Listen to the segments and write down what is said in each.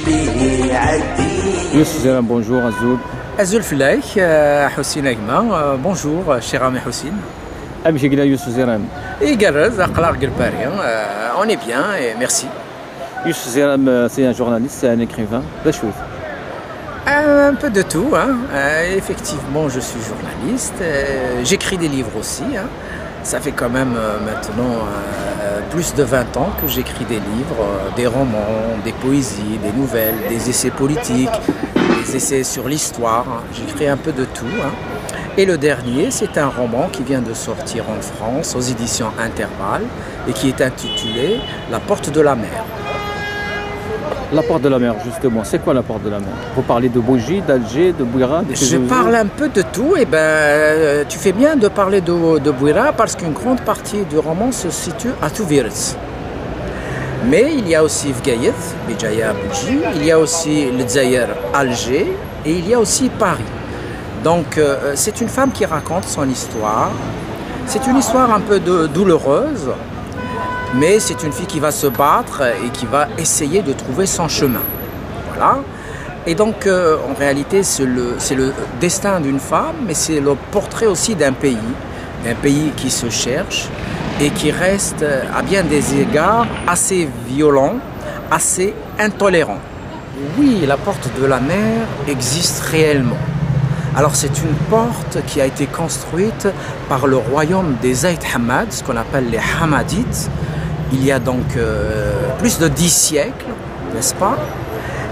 لي عالدين. Youssef Zeram, bonjour, Azoul. Azul Filaï, Houssine Agma, bonjour, cher ami Houssine. Abjek la Youssef Zeram. Et Garez, Aqlar Gelparien, on est bien et merci. Youssef Zeram, c'est un journaliste, c'est un écrivain. La chose. Un peu de tout, hein. Effectivement, je suis journaliste, j'écris des livres aussi. Hein. Ça fait quand même maintenant plus de 20 ans que j'écris des livres, des romans, des poésies, des nouvelles, des essais politiques, des essais sur l'histoire. Hein. J'écris un peu de tout. Hein. Et le dernier, c'est un roman qui vient de sortir en France aux éditions Intervalle et qui est intitulé La Porte de la Mer. La Porte de la Mer, justement. C'est quoi la Porte de la Mer? Vous parlez de Bougie, d'Alger, de Bouira? Je parle un peu de tout. Et ben, tu fais bien de parler de Bouira parce qu'une grande partie du roman se situe à Touvirz. Mais il y a aussi Fgaïet, Béjaïa, Bougie. Il y a aussi le Dzaïr, Alger. Et il y a aussi Paris. Donc, c'est une femme qui raconte son histoire. C'est une histoire un peu douloureuse. Mais c'est une fille qui va se battre et qui va essayer de trouver son chemin. Voilà. Et donc, en réalité, c'est le destin d'une femme, mais c'est le portrait aussi d'un pays qui se cherche et qui reste, à bien des égards, assez violent, assez intolérant. Oui, la porte de la mer existe réellement. Alors, c'est une porte qui a été construite par le royaume des Zayd Hamad, ce qu'on appelle les Hamadites. Il y a donc plus de 10 siècles, n'est-ce pas?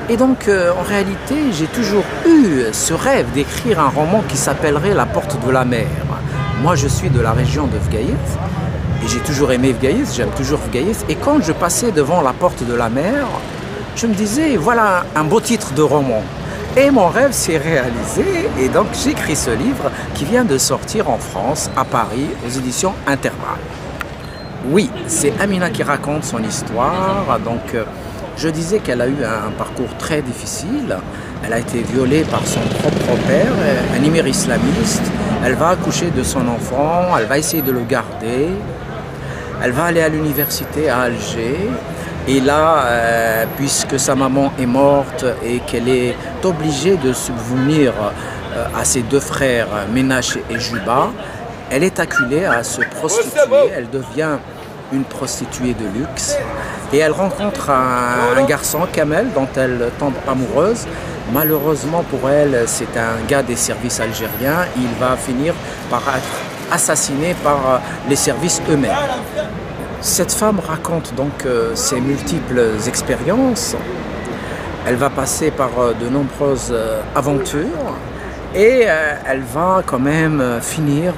Et donc, en réalité, j'ai toujours eu ce rêve d'écrire un roman qui s'appellerait La Porte de la Mer. Moi, je suis de la région de Fgaïet, et j'ai toujours aimé Fgaïet, j'aime toujours Fgaïet. Et quand je passais devant la Porte de la Mer, je me disais, voilà un beau titre de roman. Et mon rêve s'est réalisé, et donc j'écris ce livre qui vient de sortir en France, à Paris, aux éditions Intervalle. Oui, c'est Amina qui raconte son histoire. Donc, je disais qu'elle a eu un parcours très difficile. Elle a été violée par son propre père, un émir islamiste. Elle va accoucher de son enfant, elle va essayer de le garder. Elle va aller à l'université à Alger. Et là, puisque sa maman est morte et qu'elle est obligée de subvenir à ses deux frères, Ménache et Juba, elle est acculée à se prostituer. Elle devient une prostituée de luxe et elle rencontre un garçon, Kamel, dont elle tombe amoureuse. Malheureusement pour elle, c'est un gars des services algériens. Il va finir par être assassiné par les services eux-mêmes. Cette femme raconte donc ses multiples expériences. Elle va passer par de nombreuses aventures et elle va quand même finir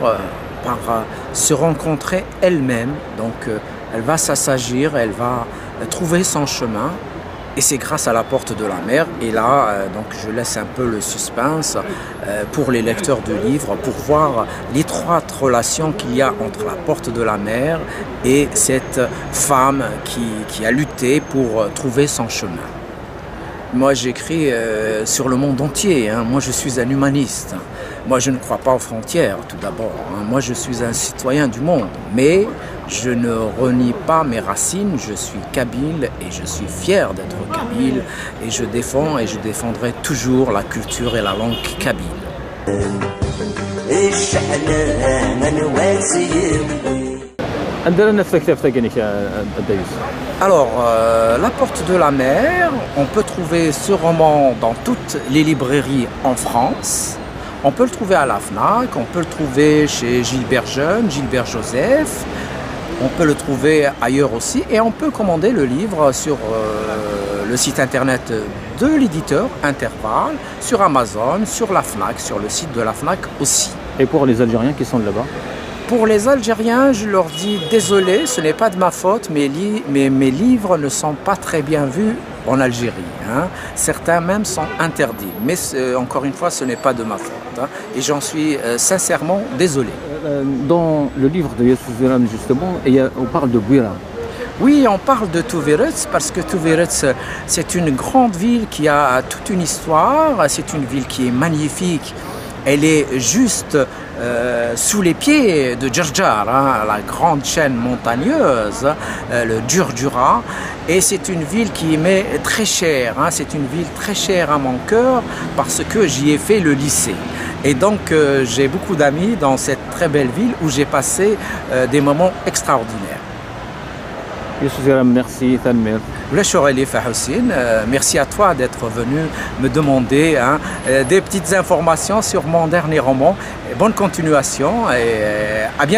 par se rencontrer elle-même. Donc elle va s'assagir, elle va trouver son chemin et c'est grâce à la porte de la mer. Et là, donc je laisse un peu le suspense pour les lecteurs de livres pour voir l'étroite relation qu'il y a entre la porte de la mer et cette femme qui a lutté pour trouver son chemin. Moi, j'écris sur le monde entier. Hein. Moi, je suis un humaniste. Moi, je ne crois pas aux frontières, tout d'abord. Hein. Moi, je suis un citoyen du monde. Mais je ne renie pas mes racines. Je suis kabyle et je suis fier d'être kabyle. Et je défends et je défendrai toujours la culture et la langue kabyle. Alors, La Porte de la Mer, on peut trouver ce roman dans toutes les librairies en France. On peut le trouver à la FNAC, on peut le trouver chez Gilbert Jeune, Gilbert Joseph. On peut le trouver ailleurs aussi et on peut commander le livre sur le site internet de l'éditeur Intervalle, sur Amazon, sur la FNAC, sur le site de la FNAC aussi. Et pour les Algériens qui sont là-bas? Pour les Algériens, je leur dis désolé, ce n'est pas de ma faute, mais mes livres ne sont pas très bien vus en Algérie. Hein. Certains même sont interdits. Mais encore une fois, ce n'est pas de ma faute. Hein. Et j'en suis sincèrement désolé. Dans le livre de Youssef Zeram, justement, on parle de Bouira. Oui, on parle de Touvirz parce que Touvirz, c'est une grande ville qui a toute une histoire. C'est une ville qui est magnifique Elle est juste sous les pieds de Djerjar, hein, la grande chaîne montagneuse, le Djurdjura. Et c'est une ville qui m'est très chère. Hein, c'est une ville très chère à mon cœur parce que j'y ai fait le lycée. Et donc j'ai beaucoup d'amis dans cette très belle ville où j'ai passé des moments extraordinaires. Merci Tanmir. Merci à toi d'être venu me demander des petites informations sur mon dernier roman. Bonne continuation et à bientôt.